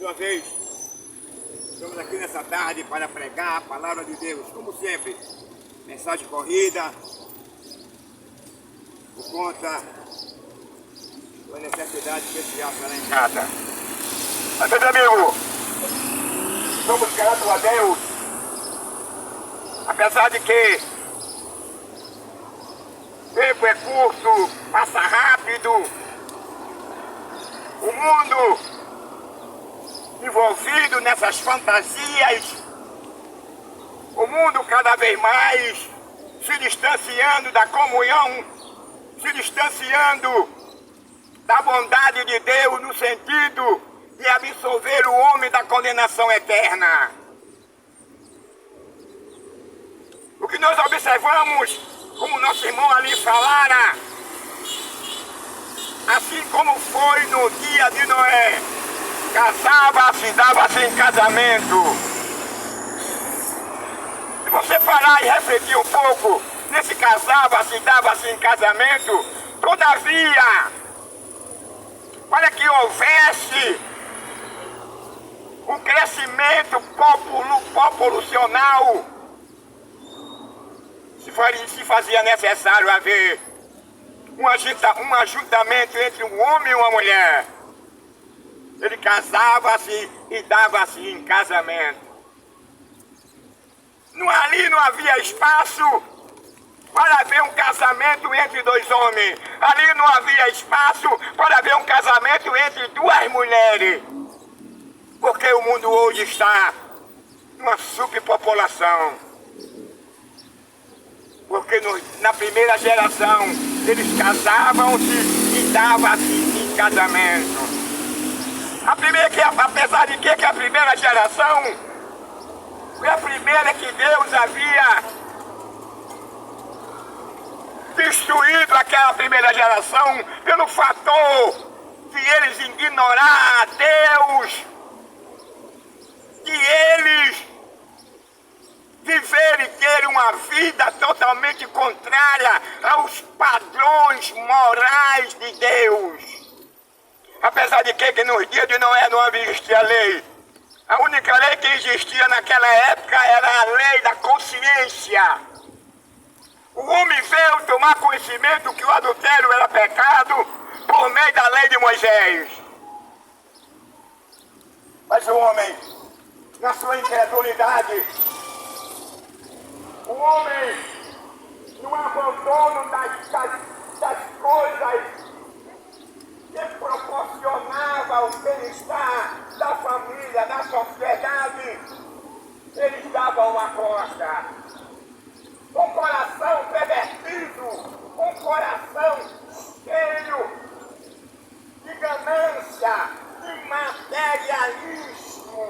uma vez, estamos aqui nessa tarde para pregar a palavra de Deus, como sempre, mensagem corrida, por conta de uma necessidade especial para lá em casa. Mas, meu amigo, somos gratos a Deus, apesar de que tempo é curto, passa rápido, o mundo envolvido nessas fantasias, o mundo cada vez mais se distanciando da comunhão, se distanciando da bondade de Deus no sentido de absolver o homem da condenação eterna. O que nós observamos, como nosso irmão ali falara, assim como foi no dia de Noé, casava-se, dava-se em casamento. Se você parar e refletir um pouco nesse casava-se, dava-se em casamento, todavia, para que houvesse um crescimento populacional, se fazia necessário haver um ajuntamento entre um homem e uma mulher. Ele casava-se e dava-se em casamento. Ali não havia espaço para haver um casamento entre dois homens. Ali não havia espaço para haver um casamento entre duas mulheres. Porque o mundo hoje está numa superpopulação. Porque na primeira geração eles casavam-se e davam-se em casamento. Apesar de que a primeira geração foi a primeira que Deus havia destruído aquela primeira geração pelo fator de eles ignorar a Deus, de eles viverem e terem uma vida totalmente contrária aos padrões morais de Deus. Apesar de que nos dias de Noé não existia lei. A única lei que existia naquela época era a lei da consciência. O homem veio tomar conhecimento que o adultério era pecado por meio da lei de Moisés. Mas o homem, na sua incredulidade, o homem, no abandono das coisas que proporcionava o bem-estar da família, da sociedade, eles davam uma costa. Um coração pervertido, um coração cheio de ganância, de materialismo,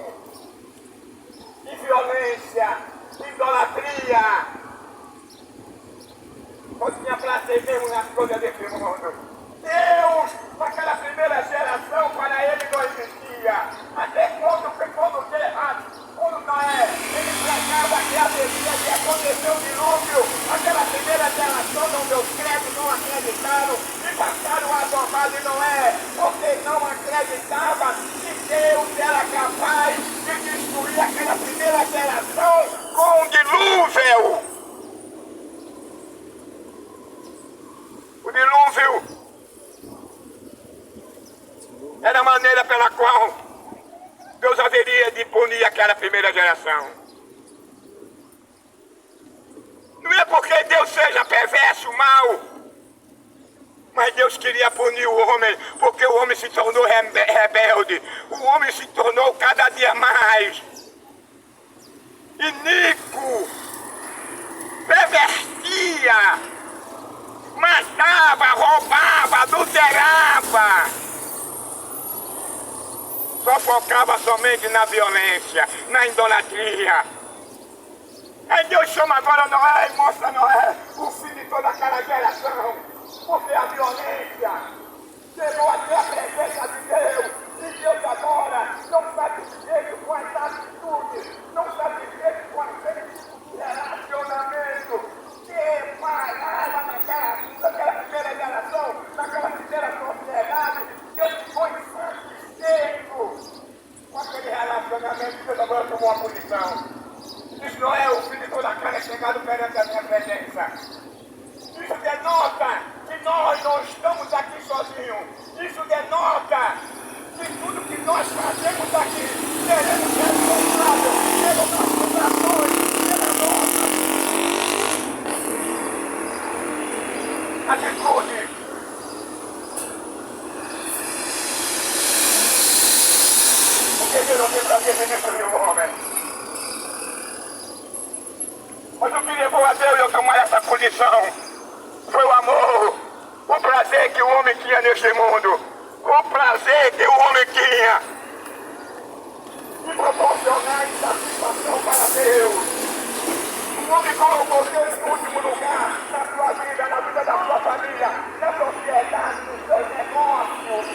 de violência, de idolatria. Não tinha prazer mesmo nas coisas desse mundo. Deus, naquela primeira geração, para ele não existia. Até quando Noé, ele pregava que haveria de acontecer um dilúvio, aquela primeira geração não deu crédito, não acreditaram e passaram a adorar de Noé, porque não acreditava que Deus era capaz de destruir aquela primeira geração com um dilúvio. O dilúvio era a maneira pela qual Deus haveria de punir aquela primeira geração. Não é porque Deus seja perverso, mau, mas Deus queria punir o homem, porque o homem se tornou rebelde. O homem se tornou cada dia mais iníquo, pervertia, matava, roubava, adulterava. Só focava somente na violência, na idolatria. Aí Deus chama agora Noé e mostra Noé, o fim de toda aquela geração. Porque a violência chegou até a presença de Deus. E Deus agora não satisfeito com as atitudes, não satisfeito com aquele tipo de relacionamento que parava naquela primeira geração, naquela primeira sociedade. Deus ficou insatisfeito com aquela violência. Isso denota que nós não estamos aqui sozinhos. Isso denota que tudo que nós fazemos aqui seremos responsáveis pelas nossas ações, pela nossa atitude. Porque Deus não tem prazer ministro de um homem. Mas o que levou a Deus eu tomar essa posição foi o amor, o prazer que o homem tinha neste mundo, o prazer que o homem tinha de proporcionar satisfação para Deus. O homem colocou Deus em último lugar na sua vida, na vida da sua família, na propriedade, nos seus negócios.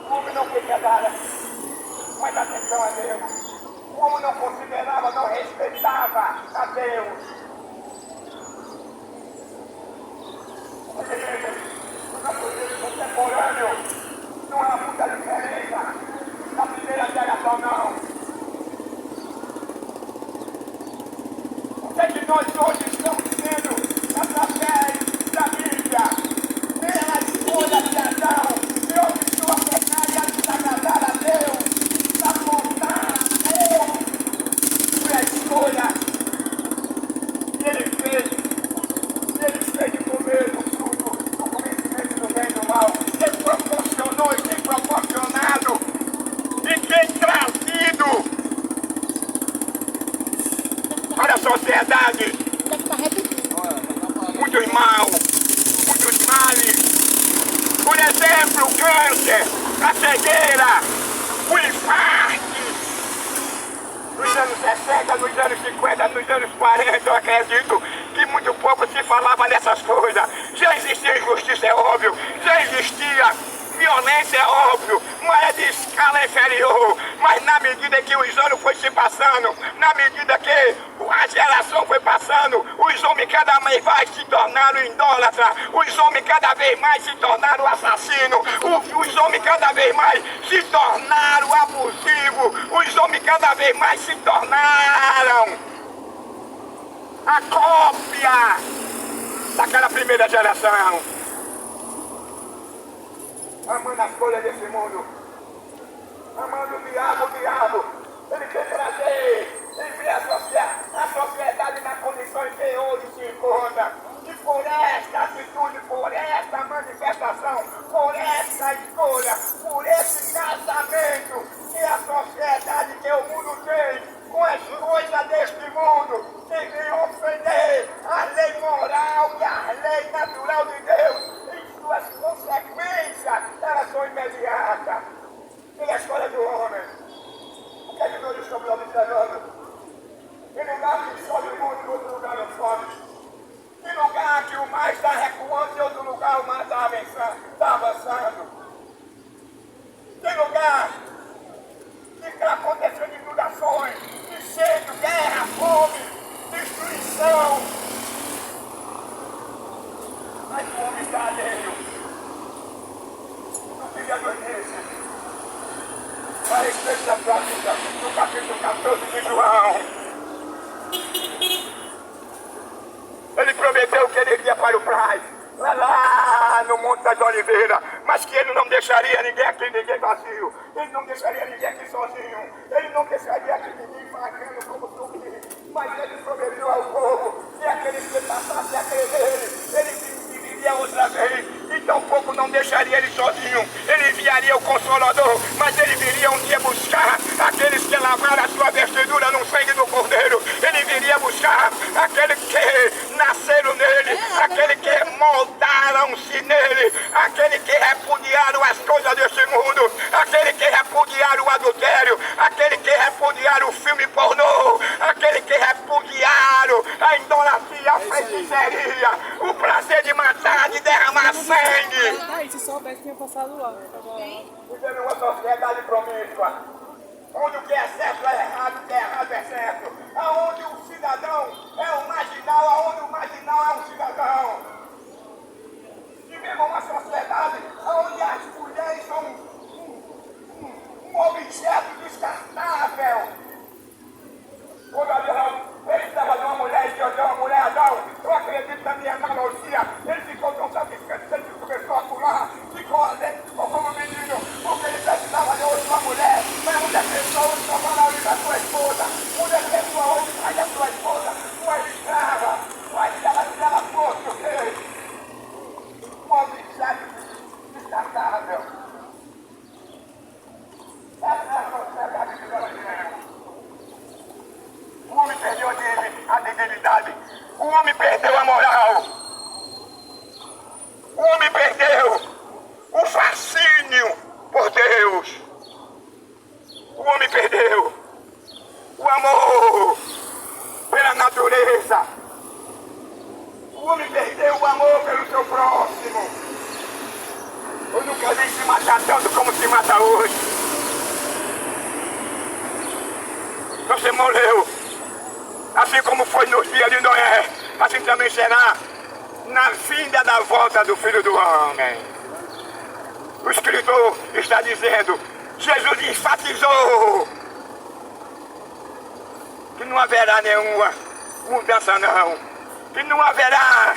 O homem não queria dar mais atenção a Deus. O homem não considerava, não respeitava a Deus. O natureza contemporâneo não há muita diferença da primeira geração, não. O que é que nós hoje estamos vendo através da Bíblia? Pela escolha de Adão, Deus sua pecado de agradar a Deus, apontar a Deus. Foi a escolha que ele fez. Ele fez de comer do fruto do conhecimento do bem e do mal. Ele proporcionou e tem proporcionado e tem trazido para a sociedade muitos mal, muitos males. Por exemplo, o câncer, a cegueira, o infarto. Nos anos 60, nos anos 50, nos anos 40, eu acredito que muito pouco se falava dessas coisas. Já existia injustiça, é óbvio. Já existia violência, é óbvio. Mas é de escala inferior. Mas na medida que os anos foram se passando, na medida que a geração foi passando, os homens cada vez mais se tornaram idólatras. Os homens cada vez mais se tornaram assassinos. Os homens cada vez mais se tornaram abusivos. Os homens cada vez mais se tornaram a cópia daquela primeira geração. Amando as coisas desse mundo. Amando o diabo. Ele quer trazer, ele vê a sociedade na condição em que hoje se encontra. E por esta atitude, por esta manifestação, por esta escolha, por esse casamento que a sociedade, que o mundo tem com as coisas deste mundo, que vem ofender a lei moral e a lei natural de Deus. E suas consequências, elas são imediatas. Pela escolha do homem. O que é que nós estamos observando? Em lugar que sobe o mundo, em outro lugar não sobe. Em lugar que o mar está recuando, em outro lugar o mar está avançando. Em lugar que está acontecendo inundações, incêndio, guerra, fome, destruição. Mas o homem está alheio. No Criador disse, a respeito da sua vida, no capítulo 14 de João, ele prometeu que ele iria para o Pai, lá no Monte das Oliveiras, mas que ele não deixaria ninguém aqui, ninguém vazio. Ele não deixaria ninguém aqui sozinho. Ele não deixaria aqui ninguém vagando como zumbi. Mas ele prometeu ao povo que aquele que passasse a crer nele, ele viria outra vez. E tampouco não deixaria ele sozinho. Ele enviaria o Consolador, mas ele viria um dia buscar aqueles que lavaram a sua vestidura no sangue do Cordeiro. Ele viria buscar aqueles que nasceram nele, aquele que moldaram-se nele, aquele que repudiaram as coisas deste mundo, aquele que repudiaram o adultério, aquele que repudiaram o filme pornô, aquele que repudiaram a idolatria, a feitiçaria, o prazer de matar, de derramar sangue. Se soubesse, tinha passado lá. Vivendo uma sociedade promíscua, onde o que é certo é errado, o que é errado é certo, aonde o cidadão é um marginal, aonde o marginal é um cidadão. Vivemos uma sociedade onde as mulheres são um objeto descartável. Quando Adão, ele estava numa mulher e que olhou uma O homem perdeu a moral. O homem perdeu o fascínio por Deus. O homem perdeu o amor pela natureza. O homem perdeu o amor pelo seu próximo. Eu nunca vi se matar tanto como se mata hoje. Você morreu, assim como foi no dia de Noé, assim também será na vinda da volta do Filho do Homem. O escritor está dizendo, Jesus enfatizou que não haverá nenhuma mudança não, que não haverá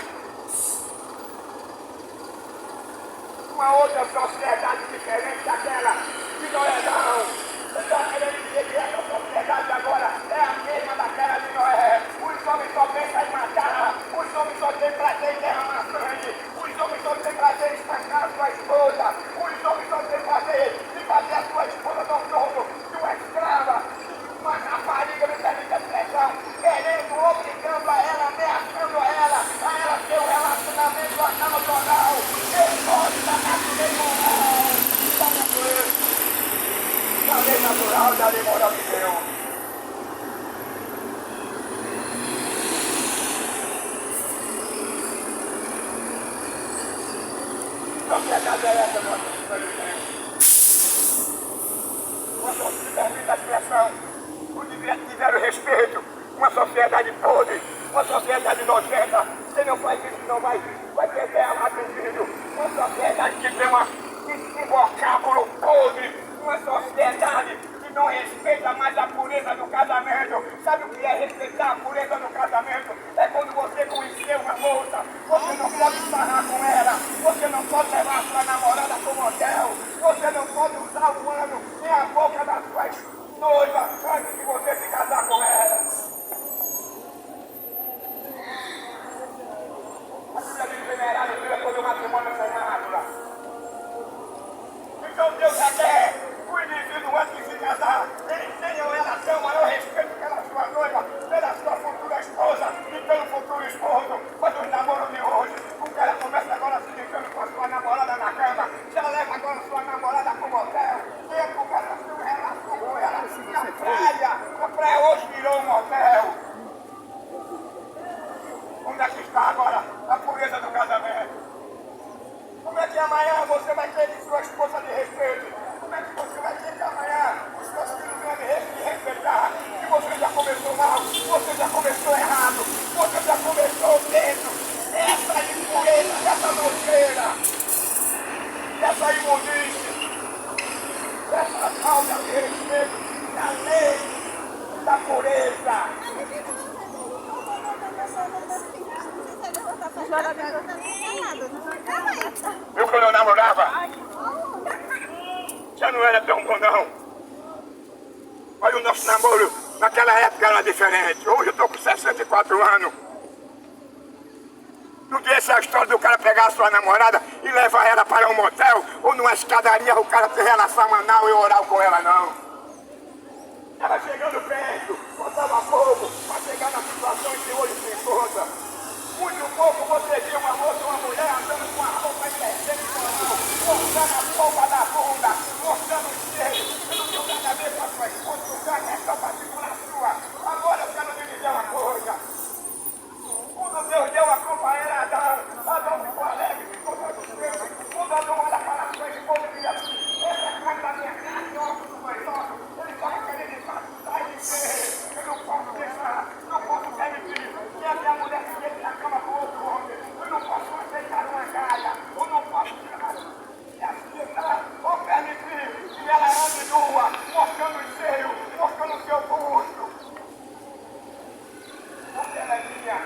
uma outra sociedade diferente daquela de Noé não. Eu estou querendo dizer que essa sociedade agora é a mesma daquela de Noé. Os homens só pensam em matar, os homens só têm prazer em derramar sangue, os homens só têm prazer em espancar a sua esposa, os homens só têm prazer de fazer a sua esposa no torno de uma escrava, de uma rapariga, me permite a expressão, querendo, obrigando a ela, ameaçando a ela ter um relacionamento anal. Eu posso da natureza moral da natureza. Da lei natural, da lei moral de Deus. Sociedade é essa, nossa senhora. Uma sociedade da expressão, os tiveram respeito. Uma sociedade podre, uma sociedade nojenta. Você não faz isso, não vai perder a atendido. Uma sociedade que tem um vocábulo podre. Uma sociedade que não respeita mais a pureza do casamento. Sabe o que é respeitar a pureza do casamento? É quando você conheceu uma moça, você não pode estarrar com ela, você não pode levar a sua namorada para o motel, você não pode usar o ano nem a boca das suas noivas antes de você se casar com ela. A Bíblia diz venerar e vira todo matrimônio sem mácula. Então Deus quer o indivíduo antes de se casar, ele tenha uma relação, maior respeito pela sua noiva, pela sua futura esposa e pelo futuro esposo. Mas os namoros de hoje, o cara começa agora se deixando com a sua namorada na cama, já leva agora a sua namorada para o motel, ele começa a ter uma relação com ela na praia. A praia hoje virou um motel. Onde é que está agora a pureza do casamento? Como é que amanhã você vai ter de sua esposa de respeito? Como é que você vai ter que amanhã os seus filhos vão de respeitar? Que você já começou mal, você já começou errado, você já começou dentro essa impureza, essa nojeira, essa imundície, essa falta de respeito da lei, da pureza. Eu quando eu namorava, já não era tão bom não. Olha o nosso namoro, naquela época era diferente. Hoje eu estou com 64 anos. Não tinha essa história do cara pegar a sua namorada e levar ela para um motel ou numa escadaria o cara ter relação anal e oral com ela não. Ela chegando perto, botava fogo para chegar na situação em que hoje se encontra. Muito pouco você vê uma moça, uma mulher andando com a roupa indecente, mostrando a polpa da bunda, mostrando o cheiro. Eu não tenho nada a ver com a sua esposa, o lugar é só para segurar a sua. Agora eu quero lhe dizer uma coisa. Quando Deus deu a companheira Adão ficou alegre, ficou satisfeito. Quando Adão olha para a sua esposa e diz assim, essa é a carne da minha carne, óculos do meu óculos, ele vai querer me passar e dizer, eu não posso deixar, não posso permitir que a minha mulher se deite na cama com outro homem, eu não posso aceitar uma galha, eu não posso aceitar ou permitir que ela ande nua, mostrando o seio, mostrando o seu busto. Porque ela é minha.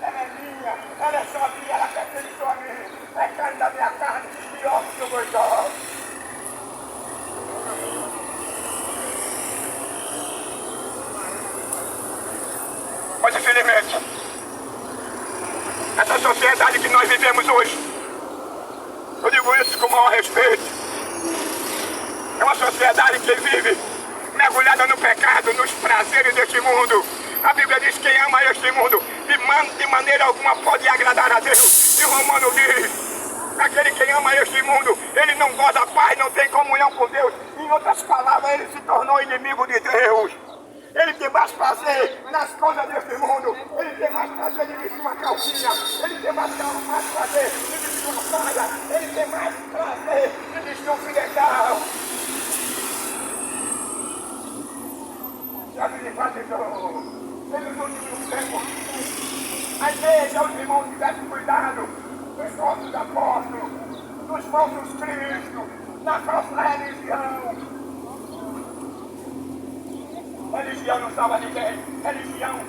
Ela é minha, ela é só minha, ela pertence só a mim. É carne da minha carne e osso do meu dó. Mas infelizmente, essa sociedade que nós vivemos hoje, eu digo isso com o maior respeito, é uma sociedade que vive mergulhada no pecado, nos prazeres deste mundo. A Bíblia diz que quem ama este mundo de maneira alguma pode agradar a Deus. E o Romano diz, aquele que ama este mundo, ele não goza paz, não tem comunhão com Deus. Em outras palavras, ele se tornou inimigo de Deus. Ele tem mais prazer nas coisas deste mundo. Ele tem mais prazer de vestir uma calcinha. Ele tem mais prazer de vestir uma saia. Ele tem mais prazer de vestir um filetal. Já me faz então. Nos últimos tempos, a igreja, os irmãos tivessem cuidado dos falsos apóstolos, dos falsos cristos, da falsa religião. Religião não salva ninguém. Religião,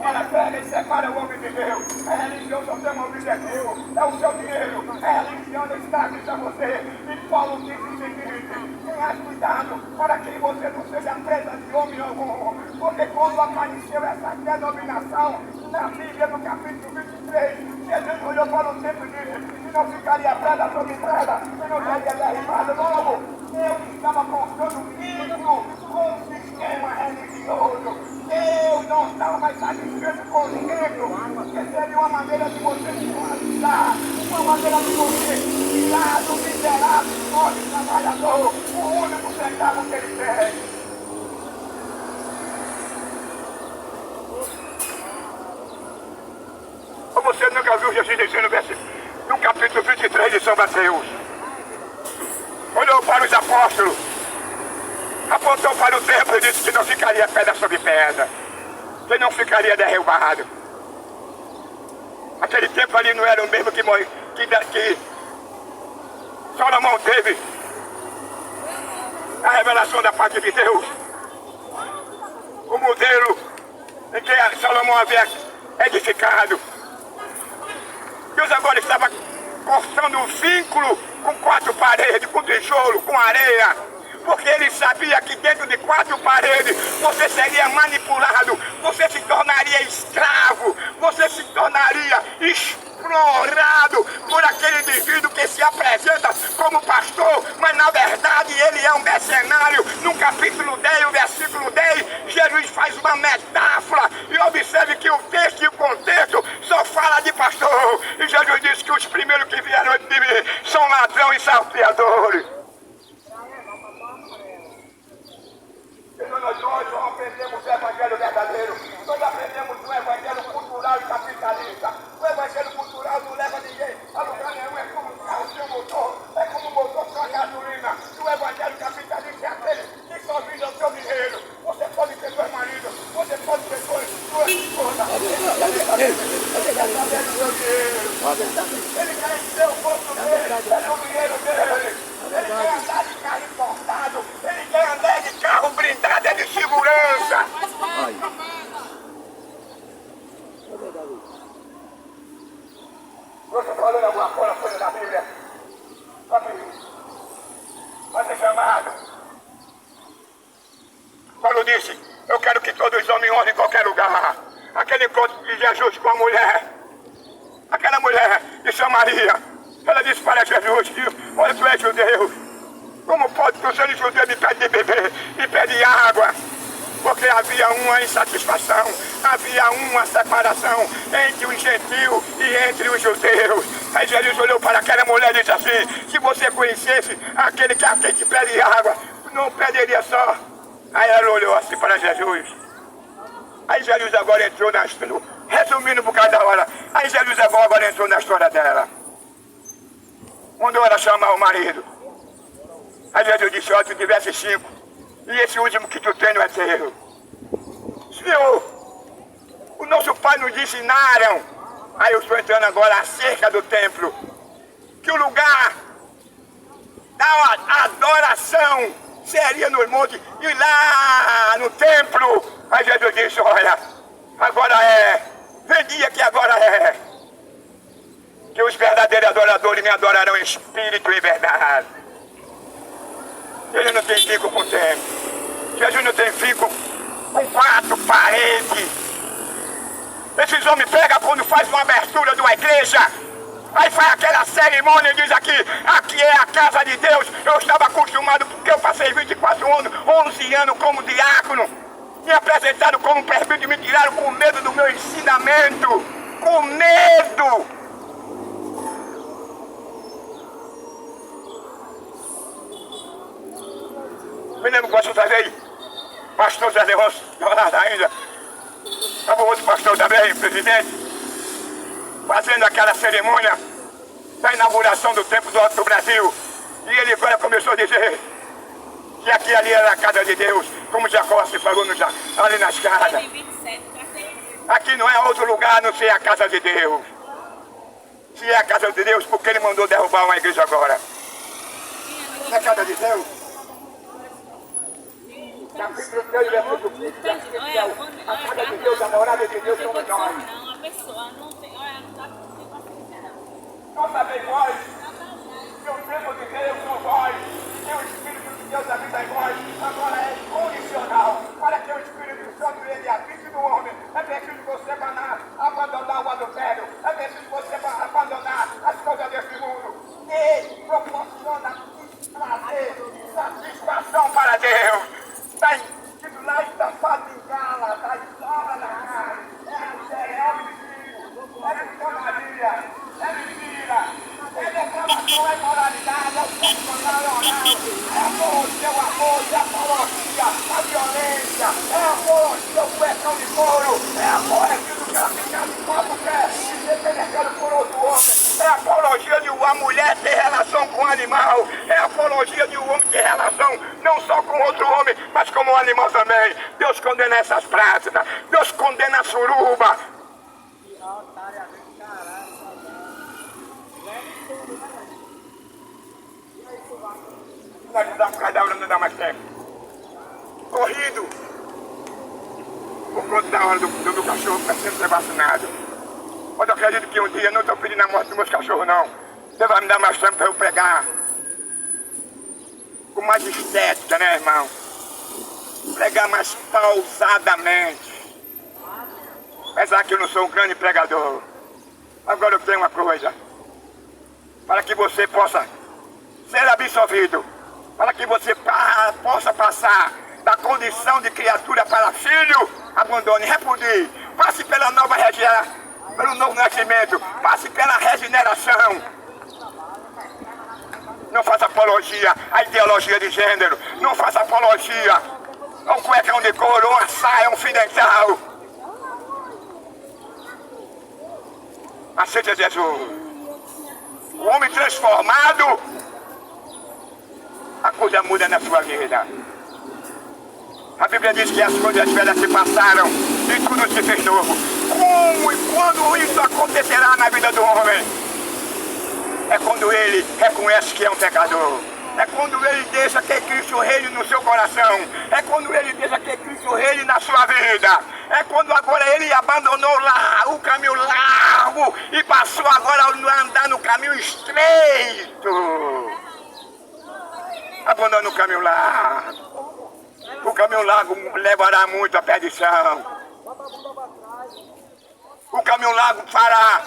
ela pega e separa o homem de Deus. A religião só tem um objetivo, é o seu dinheiro. A religião não escraviza você. E Paulo diz o seguinte: tenha cuidado para que você não seja presa de homem algum. Porque quando apareceu essa denominação, na Bíblia, no capítulo 23, Jesus olhou para o tempo e disse que não ficaria pedra sobre pedra, que não seria derribado. Logo, Deus estava construindo um vínculo com o sistema religioso. Deus não estava mais satisfeito com o dinheiro, porque seria uma maneira de você se realizar, uma maneira de você tirar do miserável, pobre trabalhador, o único centavo que ele tem. Você nunca viu Jesus dizendo no capítulo 23 de São Mateus? Olhou para os apóstolos, apontou para o templo e disse que não ficaria pedra sobre pedra, que não ficaria derrubado. Aquele templo ali não era o mesmo que Salomão teve a revelação da parte de Deus. O modelo em que Salomão havia edificado. Deus agora estava cortando um vínculo com 4 paredes, com tijolo, com areia. Porque ele sabia que dentro de 4 paredes você seria manipulado, você se tornaria escravo, você se tornaria explorado por aquele indivíduo que se apresenta como pastor, mas na verdade ele é um mercenário. No capítulo 10, o versículo 10, Jesus faz uma metáfora e observe que o texto e o contexto só fala de pastor. E Jesus disse que os primeiros que vieram de mim são ladrões e salteadores. Então nós não aprendemos o evangelho verdadeiro, nós aprendemos o evangelho cultural e capitalista. O evangelho cultural não leva ninguém a lugar nenhum, é como um carro sem motor, é como um motor sem gasolina. E o evangelho capitalista é aquele que só visa o seu dinheiro. Você pode ter 2 maridos, você pode ter 2 esposas. Ele quer encher o bolso dele, é o dinheiro dele. Ele quer andar de carro importado, ele quer andar de carro blindado, é de segurança. Você falando alguma coisa da Bíblia? Vai ser chamado. Paulo disse, eu quero que todos os homens honrem em qualquer lugar. Aquele encontro de Jesus com a mulher, aquela mulher de Samaria, ela disse para Jesus, olha, tu és judeu, como pode tu ser judeu me pede de beber, me pede água? Porque havia uma insatisfação, havia uma separação entre os gentios e entre os judeus. Aí Jesus olhou para aquela mulher e disse assim, se você conhecesse aquele que a quem te pede água, não pediria só. Aí ela olhou assim para Jesus. Aí Jesus agora entrou na história, resumindo por causa da hora, aí Jesus agora entrou na história dela. Mandou ela chamar o marido. Aí Jesus disse, ó, tu tivesse 5, e esse último que tu tem não é teu. Senhor, o nosso pai nos ensinaram, aí eu estou entrando agora acerca do templo, que o lugar da adoração seria no monte, e lá no templo, aí Jesus disse, olha, agora vem dia que agora que os verdadeiros adoradores me adorarão em espírito e verdade. Ele não tem fico com o templo. Jesus não tem fico com 4 paredes. Esses homens pegam quando faz uma abertura de uma igreja, aí faz aquela cerimônia e diz aqui é a casa de Deus. Eu estava acostumado porque eu passei 24 anos, 11 anos como diácono. Me apresentaram como presbítero e me tiraram com medo do meu ensinamento. Com medo. Me lembro quando eu aí, pastor Zé Leôncio, ainda. Estava outro pastor também, presidente, fazendo aquela cerimônia da inauguração do Templo do Alto do Brasil. E ele agora começou a dizer que aqui ali era a casa de Deus, como Jacó se falou ali na escada. Aqui não é outro lugar a não ser a casa de Deus. Se é a casa de Deus, porque ele mandou derrubar uma igreja agora? Não é a casa de Deus? Capítulo 3, versículo 15. A casa de Deus, a morada de Deus somos nós. A pessoa não tem, olha, não dá pra ter. Não sabem vós que o templo de Deus são vós, que o Espírito de Deus habita em vós, agora é condicional, para que o Espírito Santo ele habite no homem. É preciso você abandonar o adultério, é preciso você abandonar as coisas desse mundo. E proporciona prazer, satisfação para Deus. Está escrito lá, estampado em gala, está estampada na carne. É mentira, é mentira, é declamação, é moralidade, é profissional, é oral, é apologia, o amor, é apologia, a violência, é apologia, o cuecão de couro, é apologia do cara ficar de quatro pés e ser penetrado por outro homem, é apologia de uma mulher ter relação com o animal, é apologia de um homem ter relação não só com outro homem, mas como um animal também. Deus condena essas práticas, Deus condena a suruba. Nós damos cada hora, não dá mais tempo. Corrido. Por conta da hora do meu cachorro está sendo ser vacinado. Mas eu acredito que um dia, não estou pedindo a morte dos meus cachorros não. Você vai me dar mais tempo para eu pregar. Com mais estética, né, irmão? Pregar mais pausadamente. Apesar que eu não sou um grande pregador. Agora eu tenho uma coisa. Para que você possa ser absolvido. Para que você possa passar da condição de criatura para filho, abandone, repudie, passe pela nova regeneração, pelo novo nascimento, passe pela regeneração. Não faça apologia à ideologia de gênero, não faça apologia ao cuecão de couro, uma saia, um fio dental. Aceite Jesus. O homem transformado, a coisa muda na sua vida. A Bíblia diz que as coisas velhas se passaram e tudo se fez novo. Como e quando isso acontecerá na vida do homem? É quando ele reconhece que é um pecador. É quando ele deixa que Cristo reine no seu coração. É quando ele deixa que Cristo reine na sua vida. É quando agora ele abandonou lá o caminho largo e passou agora a andar no caminho estreito. Abandona o caminho largo. O caminho largo levará muito à perdição. O caminho largo fará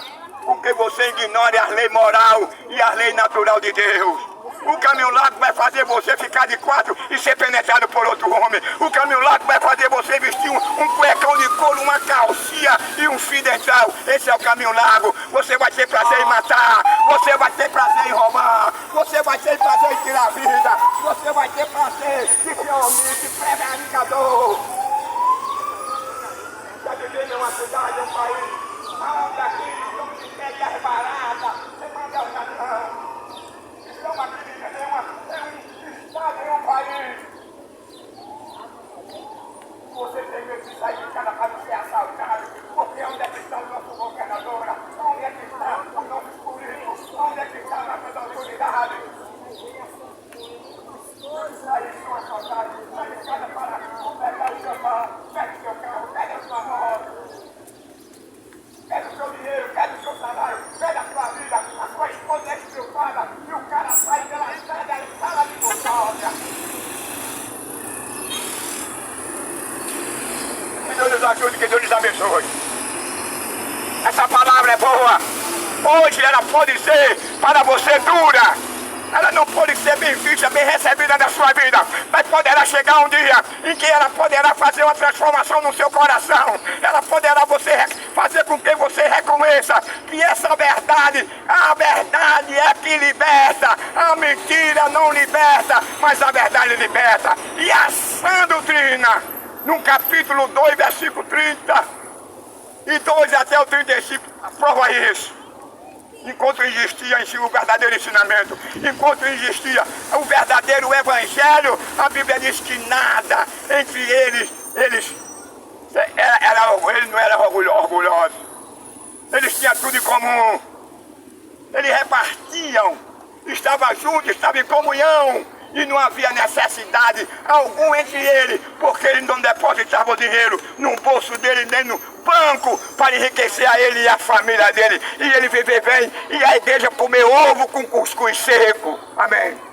com que você ignore a lei moral e a lei natural de Deus. O caminho largo vai fazer você ficar de quatro e ser penetrado por outro homem. O caminho largo vai fazer você vestir um cuecão de couro, uma calcinha e um fio dental. Esse é o caminho largo. Você vai ter prazer em matar. Você vai ter prazer em roubar. Você vai ter prazer em tirar a vida. Você vai ter prazer de ser homem, de prevaricador. Já vivendo em uma cidade, um país, aonde aqui não se pede as baratas, você manda o cartão. Então aqui é um estado, é um país. Você tem medo de sair de casa para ser assaltado, porque onde é que está o nosso governador? Onde é que está o nosso político? Onde é que está a nossa autoridade? Aí são assaltados, sai de casa para pegar o seu carro, pega o seu carro, pega a sua moto. Pega o seu dinheiro, pega o seu salário, pega a sua vida, a sua esposa é estrupada e o cara sai pela estrada e fala de custódia. Que Deus nos ajude, que Deus nos abençoe. Essa palavra é boa. Hoje ela pode ser para você dura, ela não pode ser bem vista, bem recebida na sua vida, mas poderá chegar um dia em que ela poderá fazer uma transformação no seu coração. Ela poderá fazer com que você reconheça que essa verdade, a verdade é que liberta, a mentira não liberta, mas a verdade liberta. E a sã doutrina, no capítulo 2, versículo 32 até o 35, prova isso. Enquanto existia em si o verdadeiro ensinamento, enquanto existia o verdadeiro evangelho, a Bíblia diz que nada entre eles não eram orgulhosos. Eles tinham tudo em comum. Eles repartiam, estavam juntos, estavam em comunhão. E não havia necessidade alguma entre eles, porque eles não depositavam dinheiro no bolso dele, nem no banco, para enriquecer a ele e a família dele. E ele viver bem, e a igreja comer ovo com cuscuz seco. Amém.